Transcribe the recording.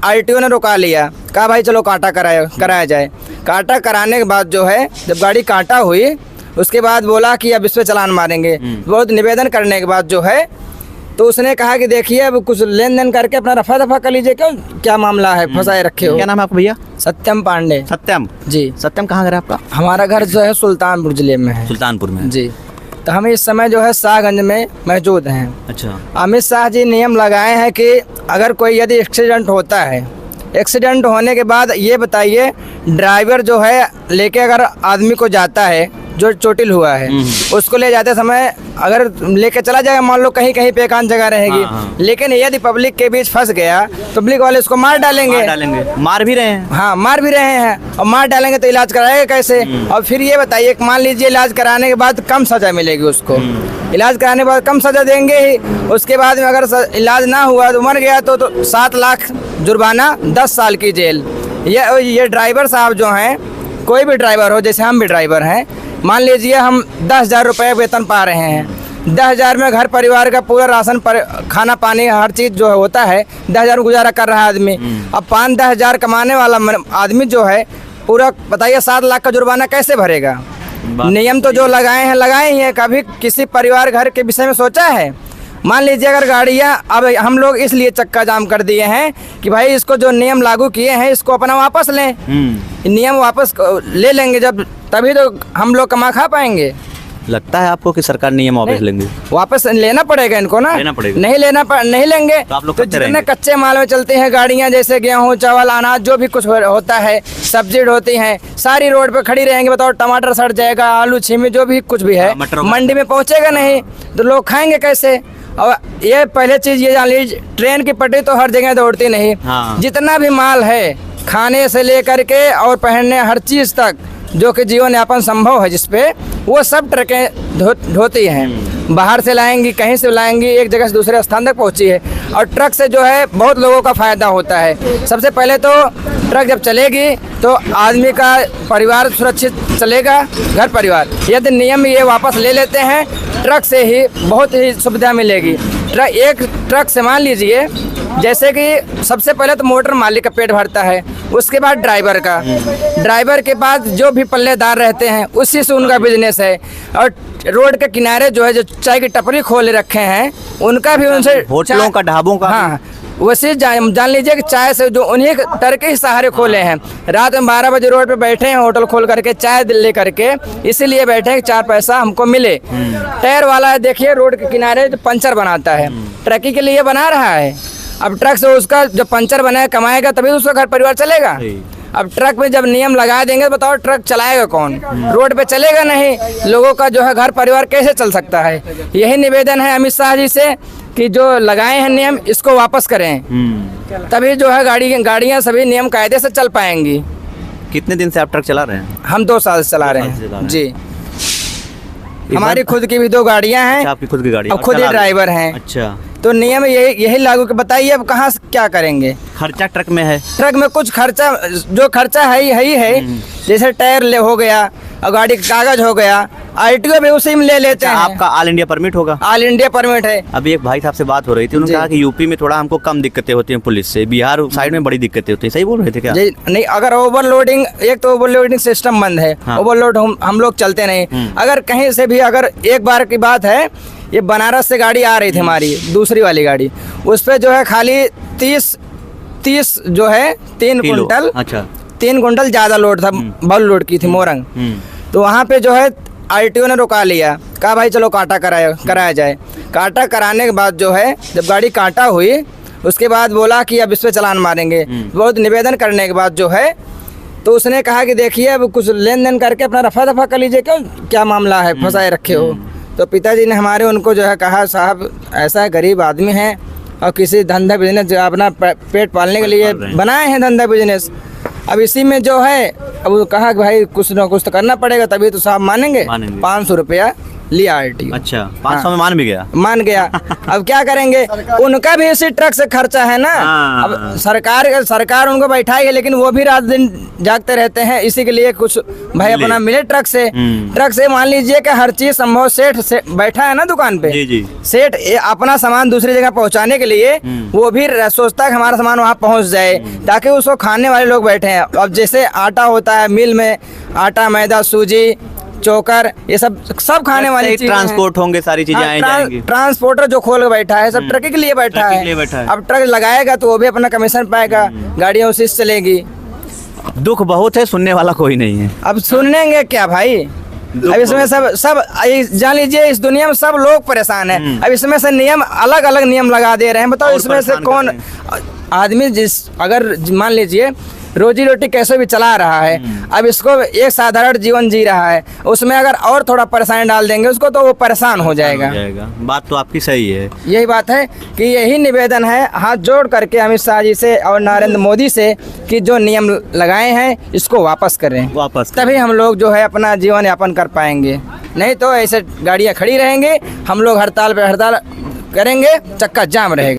RTO ने रुका लिया, कहा भाई चलो कांटा कराया जाए। कांटा कराने के बाद जो है जब गाड़ी कांटा हुई उसके बाद बोला कि अब इस पे चालान मारेंगे। बहुत निवेदन करने के बाद जो है तो उसने कहा कि देखिए अब कुछ लेन देन करके अपना रफा दफा कर लीजिए, क्यों क्या मामला है, फंसाए रखे हो। क्या नाम है आपका भैया? सत्यम पांडे। सत्यम जी। सत्यम कहाँ घर है आपका? हमारा घर जो है सुल्तानपुर जिले में है। सुल्तानपुर में? जी। तो हम इस समय जो है शाहगंज में मौजूद हैं। अच्छा। अमित शाह जी नियम लगाए हैं कि अगर कोई यदि एक्सीडेंट होता है, एक्सीडेंट होने के बाद ये बताइए ड्राइवर जो है लेके अगर आदमी को जाता है जो चोटिल हुआ है उसको ले जाते समय अगर लेके चला जाएगा, मान लो कहीं कहीं पे एकांत जगह रहेगी, लेकिन यदि पब्लिक के बीच फंस गया तो पब्लिक वाले उसको मार डालेंगे। मार भी रहे हैं? हाँ, मार भी रहे हैं। और मार डालेंगे तो इलाज कराएगा कैसे? और फिर ये बताइए मान लीजिए इलाज कराने के बाद कम सजा मिलेगी उसको, इलाज कराने के बाद कम सजा देंगे ही, उसके बाद में अगर इलाज ना हुआ तो मर गया तो 7 लाख जुर्माना, 10 साल की जेल। ये ड्राइवर साहब जो हैं, कोई भी ड्राइवर हो, जैसे हम भी ड्राइवर हैं, मान लीजिए हम 10,000 रुपये वेतन पा रहे हैं, 10,000 में घर परिवार का पूरा राशन खाना पानी हर चीज़ जो होता है, 10,000 में गुजारा कर रहा है आदमी। अब 5-10 हज़ार कमाने वाला आदमी जो है पूरा बताइए 7 लाख का जुर्माना कैसे भरेगा? नियम तो जो लगाए ही हैं। कभी किसी परिवार घर के विषय में सोचा है? मान लीजिए अगर गाड़ियाँ, अब हम लोग इसलिए चक्का जाम कर दिए हैं कि भाई इसको जो नियम लागू किए हैं इसको अपना वापस लें। नियम वापस ले लेंगे जब, तभी तो हम लोग कमा खा पाएंगे। लगता है आपको कि सरकार नियम वापस लेंगे? वापस लेना पड़ेगा इनको ना, लेना पड़ेगा। नहीं लेंगे तो आप लोग तो जितने कच्चे माल में चलते हैं गाड़ियाँ, जैसे गेहूँ चावल अनाज जो भी कुछ होता है, सब्जी होती हैं, सारी रोड पे खड़ी रहेंगी। बताओ टमाटर सड़ जाएगा, आलू छीमी जो भी कुछ भी है मंडी में पहुँचेगा नहीं तो लोग खाएंगे कैसे? और ये पहले चीज़ ये जान लीजिए, ट्रेन की पटरी तो हर जगह दौड़ती नहीं। जितना भी माल है खाने से लेकर के और पहनने हर चीज़ तक जो कि जीवन यापन संभव है जिसपे, वो सब ट्रकें ढोती हैं। बाहर से लाएंगी, कहीं से लाएंगी, एक जगह से दूसरे स्थान तक पहुंची है। और ट्रक से जो है बहुत लोगों का फ़ायदा होता है। सबसे पहले तो ट्रक जब चलेगी तो आदमी का परिवार सुरक्षित चलेगा, घर परिवार। यदि नियम ये वापस ले लेते हैं, ट्रक से ही बहुत ही सुविधा मिलेगी। एक ट्रक से मान लीजिए जैसे कि सबसे पहले तो मोटर मालिक का पेट भरता है, उसके बाद ड्राइवर के बाद जो भी पल्लेदार रहते हैं उसी से उनका बिजनेस है। और रोड के किनारे जो है जो चाय की टपरी खोले रखे हैं उनका भी उनसे, होटलों का, ढाबों का, हाँ वैसे जान लीजिए कि चाय से जो उन्हीं तर के ही सहारे खोले हैं। रात में 12 बजे रोड पे बैठे हैं होटल खोल करके चाय ले करके, इसीलिए बैठे हैं कि 4 पैसा हमको मिले। टायर वाला है देखिए रोड के किनारे जो पंचर बनाता है, ट्रकी के लिए बना रहा है। अब ट्रक से उसका जब पंचर बनाए कमाएगा तभी उसका घर परिवार चलेगा। अब ट्रक में जब नियम लगा देंगे बताओ ट्रक चलाएगा कौन? रोड पे चलेगा नहीं, लोगों का जो है घर परिवार कैसे चल सकता है? यही निवेदन है अमित शाह जी से कि जो लगाए हैं नियम इसको वापस करें, तभी जो है गाड़ियाँ सभी नियम कायदे से चल पाएंगी। कितने दिन से आप ट्रक चला रहे हैं? हम 2 साल से चला रहे हैं जी। हमारी खुद की भी 2 गाड़ियाँ हैं। आपकी खुद की गाड़ी? और खुद ही ड्राइवर हैं। अच्छा। तो नियम यही लागू के बताइए अब कहाँ से क्या करेंगे? खर्चा ट्रक में है? ट्रक में कुछ खर्चा, जो खर्चा है ही है। जैसे टायर हो गया और गाड़ी का कागज हो गया, आरटीओ भी उसी में ले लेते हैं। आपका ऑल इंडिया परमिट होगा? ऑल इंडिया परमिट है। अभी एक भाई साहब से बात हो रही थी, उन्होंने कहा कि यूपी में थोड़ा हमको कम दिक्कतें होती हैं पुलिस से, बिहार साइड में बड़ी दिक्कतें होती हैं। सही बोल रहे थे क्या? नहीं, अगर ओवरलोडिंग, एक तो ओवरलोडिंग सिस्टम बंद है। ओवरलोड हम लोग चलते नहीं। अगर कहीं से भी, अगर एक बार की बात है, ये बनारस से गाड़ी आ रही थी हमारी दूसरी वाली गाड़ी, उस पर जो है खाली 30 जो है 3 कुंटल। अच्छा। 3 कुंटल ज़्यादा लोड था, बल लोड की थी मोरंग। तो वहाँ पे जो है आरटीओ ने रुका लिया, कहा भाई चलो कांटा कराया जाए। कांटा कराने के बाद जो है जब गाड़ी कांटा हुई उसके बाद बोला कि अब इस पे चालान मारेंगे। बहुत निवेदन करने के बाद जो है तो उसने कहा कि देखिए अब कुछ लेन देन करके अपना रफा दफा कर लीजिए, क्यों क्या मामला है, फंसाए रखे हो। तो पिताजी ने हमारे उनको जो है कहा साहब ऐसा है, गरीब आदमी हैं और किसी धंधा बिजनेस अपना पेट पालने के लिए बनाए हैं धंधा बिजनेस। अब इसी में जो है अब वो कहा कि भाई कुछ ना कुछ तो करना पड़ेगा, तभी तो साहब मानेंगे। 500 रुपया लिया RTO। अच्छा 500 में मान भी गया। मान गया। अब क्या करेंगे, उनका भी इसी ट्रक से खर्चा है ना। हाँ। अब सरकार उनको बैठाएगी, लेकिन वो भी रात दिन जागते रहते हैं इसी के लिए कुछ भाई अपना मिले ट्रक से। ट्रक से मान लीजिए कि हर चीज संभव सेठ से बैठा है ना दुकान पे, जी जी। सेठ अपना सामान दूसरी जगह पहुंचाने के लिए वो भी सोचता है कि हमारा सामान वहां पहुंच जाए, ताकि उसको खाने वाले लोग बैठे हैं। अब जैसे आटा होता है मिल में, आटा, मैदा, सूजी, चोकर, ये सब खाने वाली चीजें हैं। ट्रांसपोर्ट होंगे, सारी चीजें आई जाएंगी। ट्रांसपोर्टर जो खोल के बैठा है सब ट्रक के लिए बैठा ट्रक के लिए बैठा है। है। अब ट्रक लगाएगा तो वो भी अपना कमीशन पाएगा, गाड़ियां उसी से चलेगी। दुख बहुत है, सुनने वाला कोई नहीं है। अब सुनेंगे क्या भाई। अब इसमें सब जान लीजिए इस दुनिया में सब लोग परेशान हैं। अब इसमें से नियम अलग अलग नियम लगा दे रहे हैं। बताओ और इसमें से परेशान कौन आदमी अगर मान लीजिए रोजी रोटी कैसे भी चला रहा है, अब इसको एक साधारण जीवन जी रहा है, उसमें अगर और थोड़ा परेशानी डाल देंगे उसको तो वो परेशान हो जाएगा। बात तो आपकी सही है। यही बात है कि यही निवेदन है हाथ जोड़ करके अमित शाह जी से और नरेंद्र मोदी से कि जो नियम लगाए हैं इसको वापस करें, तभी हम लोग जो है अपना जीवन यापन कर पाएंगे। नहीं तो ऐसे गाड़ियाँ खड़ी रहेंगी, हम लोग हड़ताल पे हड़ताल करेंगे, चक्का जाम रहेगा।